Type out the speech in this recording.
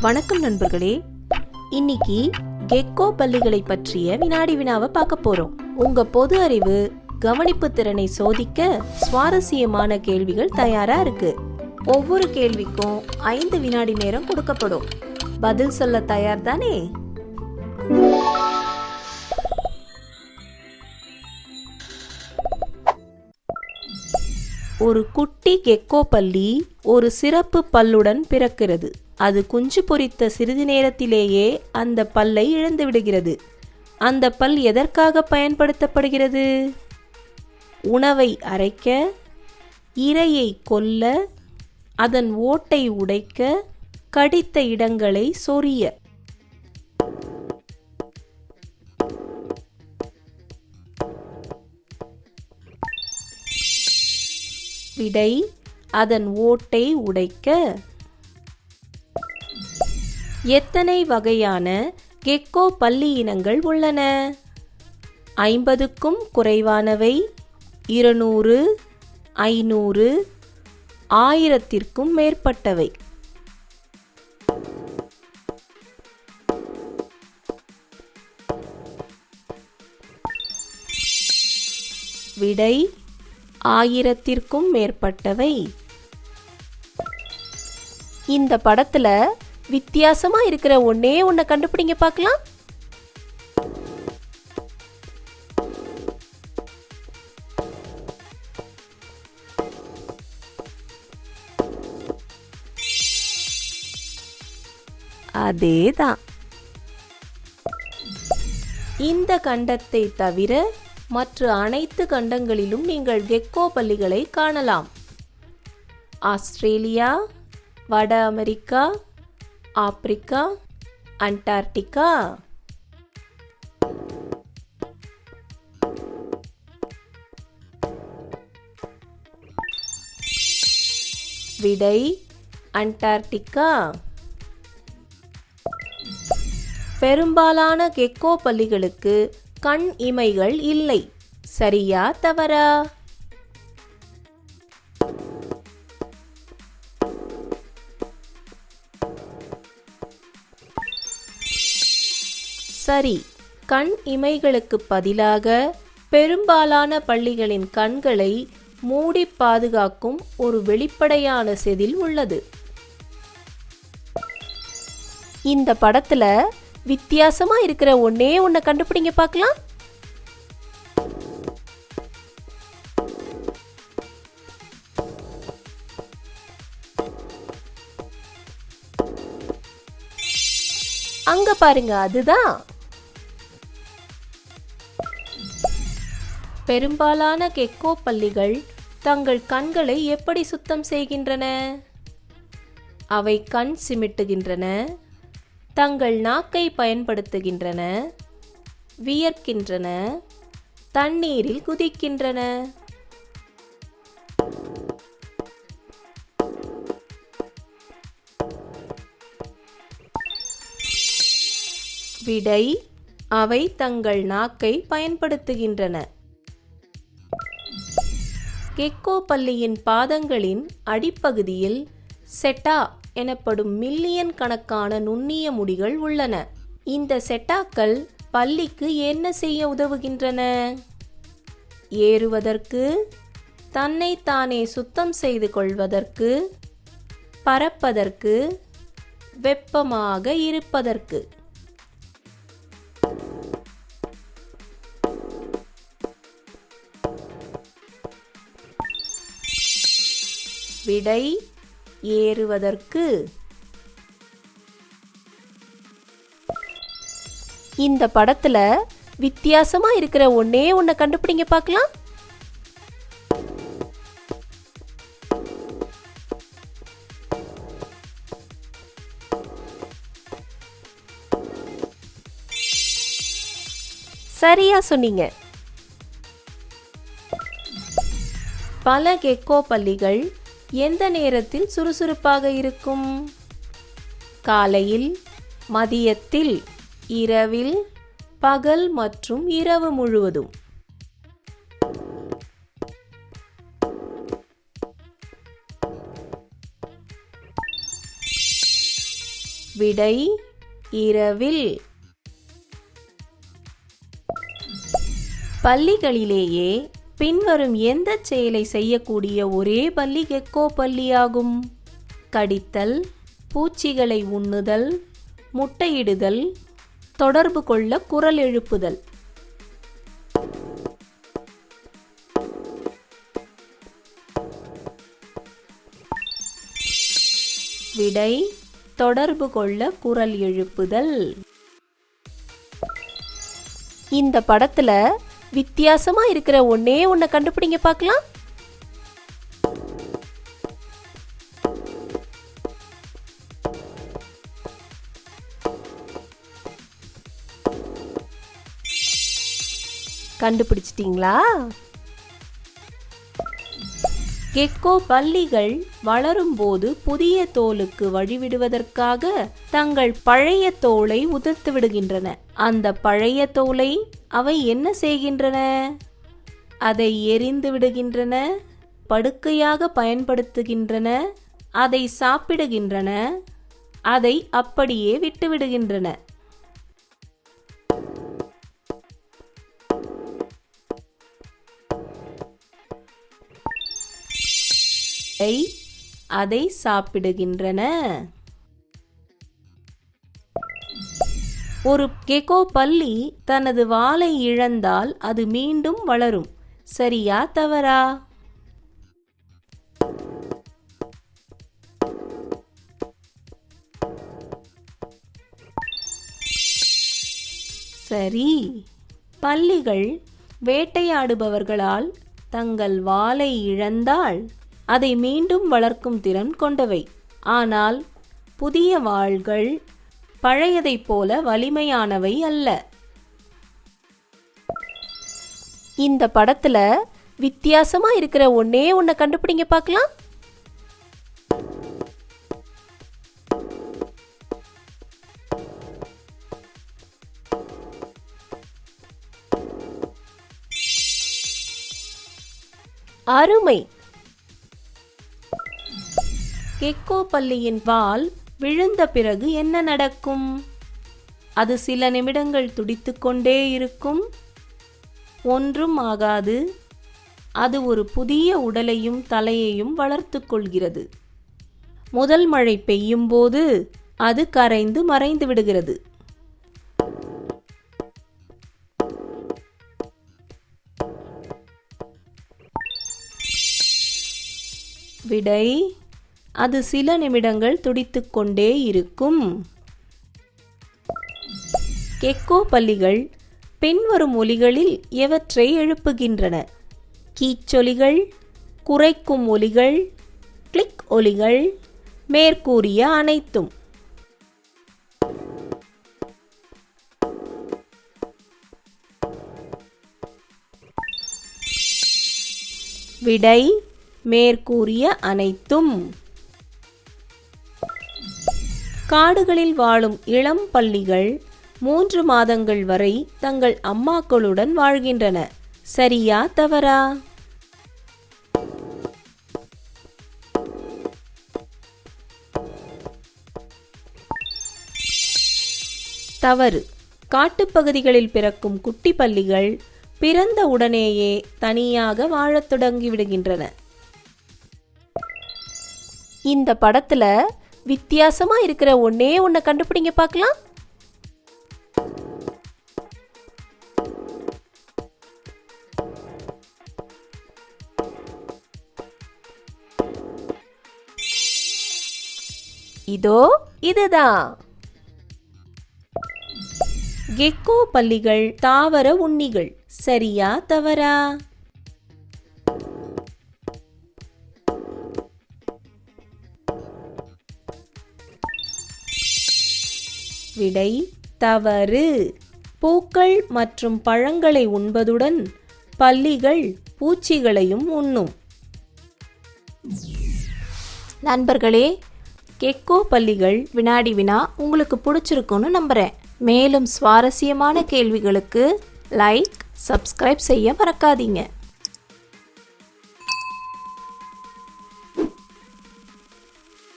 வணக்கம் நண்பர்களே, இன்னைக்கு கெக்கோ பல்லிகளை பற்றிய வினாடி வினாவை பார்க்க போறோம். உங்க பொது அறிவு கவனிப்பு திறனை சோதிக்க சுவாரஸ்யமான கேள்விகள் தயாரா இருக்கு. ஒவ்வொரு கேள்விக்கும் 5 வினாடி நேரம் கொடுக்கப்படும். பதில் சொல்ல தயார் தானே? ஒரு குட்டி கெக்கோ பல்லி ஒரு சிறப்பு பல்லுடன் பிறக்கிறது. அது குஞ்சு பொரித்த சிறிது நேரத்திலேயே அந்த பல்லை இழந்து விடுகிறது. அந்த பல் எதற்காக பயன்படுத்தப்படுகிறது? உணவை அரைக்க, இரையை கொல்ல, அதன் ஓட்டை உடைக்க, கடித்த இடங்களை சொரிய. விடை: அதன் ஓட்டை உடைக்க. எத்தனை வகையான கெக்கோ பல்லி இனங்கள் உள்ளன? 50க்கும் குறைவானவை, 200, 500, 1000த்திற்கும் மேற்பட்டவை. விடை: 1000த்திற்கும் மேற்பட்டவை. இந்த படத்துல வித்தியாசமா இருக்கிற ஒன்னே ஒன்ன கண்டுபிடிங்க பார்க்கலாம். அதேதான். இந்த கண்டத்தை தவிர மற்ற அனைத்து கண்டங்களிலும் நீங்கள் கெக்கோ பல்லிகளை காணலாம். ஆஸ்திரேலியா, வட அமெரிக்கா, ஆப்பிரிக்கா, அண்டார்டிகா. விடை: அண்டார்டிகா. பெரும்பாலான கெக்கோ பல்லிகளுக்கு கண் இமைகள் இல்லை. சரியா தவறா? சரி. கண் இமைகளுக்கு பதிலாக பெரும்பாலான பல்லிகளின் கண்களை மூடி பாதுகாக்கும் ஒரு வெளிப்படையான செதில் உள்ளது. இந்த படத்துல வித்தியாசமா இருக்கிற ஒன்னே ஒன்ன கண்டுபிடிங்க பார்க்கலாம். அங்க பாருங்க, அதுதான். பெரும்பாலான கெக்கோ பல்லிகள் தங்கள் கண்களை எப்படி சுத்தம் செய்கின்றன? அவை கண் சிமிட்டுகின்றன, தங்கள் நாக்கை பயன்படுத்துகின்றன, வியர்க்கின்றன, தண்ணீரில் குதிக்கின்றன. விடை: அவை தங்கள் நாக்கை பயன்படுத்துகின்றன. கெக்கோ பல்லியின் பாதங்களின் அடிப்பகுதியில் செட்டா எனப்படும் மில்லியன் கணக்கான நுண்ணிய முடிகள் உள்ளன. இந்த செட்டாக்கள் பல்லிக்கு என்ன செய்ய உதவுகின்றன? ஏறுவதற்கு, தன்னை தானே சுத்தம் செய்து கொள்வதற்கு, பறப்பதற்கு, வெப்பமாக இருப்பதற்கு. விடை: ஏறுவதற்கு. இந்த படத்துல வித்தியாசமா இருக்கிற ஒன்னே ஒன்ன கண்டுபிடிங்க பார்க்கலாம். சரியா சொன்னீங்க. பல கெக்கோ பல்லிகள் எந்த நேரத்தில் சுறுசுறுப்பாக இருக்கும்? காலையில், மதியத்தில், இரவில், பகல் மற்றும் இரவு முழுவதும். விடை இரவில். பல்லிகளிலேயே பின்வரும் எந்த செயலை செய்யக்கூடிய ஒரே பல்லி கெக்கோ பல்லியாகும்? கடித்தல், பூச்சிகளை உண்ணுதல், முட்டையிடுதல், தொடர்பு கொள்ள குரல் எழுப்புதல். விடை தொடர்பு கொள்ள குரல் எழுப்புதல். இந்த படத்துல வித்தியாசமா இருக்கிற ஒன்னே ஒன்ன கண்டுபிடிங்க பார்க்கலாம். கண்டுபிடிச்சிட்டீங்களா? கெக்கோ பல்லிகள் வளரும்போது புதிய தோலுக்கு வழிவிடுவதற்காக தங்கள் பழைய தோலை உதிர்த்து விடுகின்றன. அந்த பழைய தோலை அவை என்ன செய்கின்றன? அதை எரிந்து விடுகின்றன, படுக்கையாக பயன்படுத்துகின்றன, அதை சாப்பிடுகின்றன, அதை அப்படியே விட்டுவிடுகின்றன. அதை சாப்பிடுகின்றன. ஒரு கெக்கோ பல்லி தனது வாலை இழந்தால் அது மீண்டும் வளரும். சரியா தவறா? சரி. பல்லிகள் வேட்டையாடுபவர்களால் தங்கள் வாலை இழந்தால் அதை மீண்டும் வளர்க்கும் திறன் கொண்டவை. ஆனால் புதிய வாள்கள் பழையதைப் போல வலிமையானவை அல்ல. இந்த படத்துல வித்தியாசமா இருக்கிற ஒன்னே ஒன்ன கண்டுபிடிங்க பார்க்கலாம். அருமை. கெக்கோ பல்லியின் வால் விழுந்த பிறகு என்ன நடக்கும்? அது சில நிமிடங்கள் துடித்துக்கொண்டே இருக்கும். ஒன்றும் ஆகாது. அது ஒரு புதிய உடலையும் தலையையும் வளர்த்து கொள்கிறது. முதல் மழை பெய்யும் போது அது கரைந்து மறைந்து விடுகிறது. விடை அது சில நிமிடங்கள் துடித்துக்கொண்டே இருக்கும். கெக்கோ பல்லிகள் பின்வரும் ஒலிகளில் எவற்றை எழுப்புகின்றன? கீச்சொலிகள், குரைக்கும் ஒலிகள், கிளிக் ஒலிகள், மேற்கூறிய அனைத்தும். விடை மேற்கூறிய அனைத்தும். காடுகளில் வாழும் இளம் பல்லிகள் 3 மாதங்கள் வரை தங்கள் அம்மாக்களுடன் வாழ்கின்றன. சரியா தவறா? தவறு. காட்டுப்பகுதிகளில் பிறக்கும் குட்டி பல்லிகள் பிறந்த உடனேயே தனியாக வாழத் தொடங்கிவிடுகின்றன. இந்த படத்துல வித்தியாசமா இருக்கிற ஒன்னே ஒன்ன கண்டுபிடிங்க பார்க்கலாம். இதோ இதுதான். கெக்கோ பல்லிகள் தாவர உண்ணிகள். சரியா தவறா? விடை தவறு. பூக்கள் மற்றும் பழங்களை உண்பதுடன் பல்லிகள் பூச்சிகளையும் உண்ணும். நண்பர்களே, கெக்கோ பல்லிகள் வினாடி வினா உங்களுக்கு பிடிச்சிருக்குன்னு நம்புறேன். மேலும் சுவாரஸ்யமான கேள்விகளுக்கு லைக், சப்ஸ்கிரைப் செய்ய மறக்காதீங்க.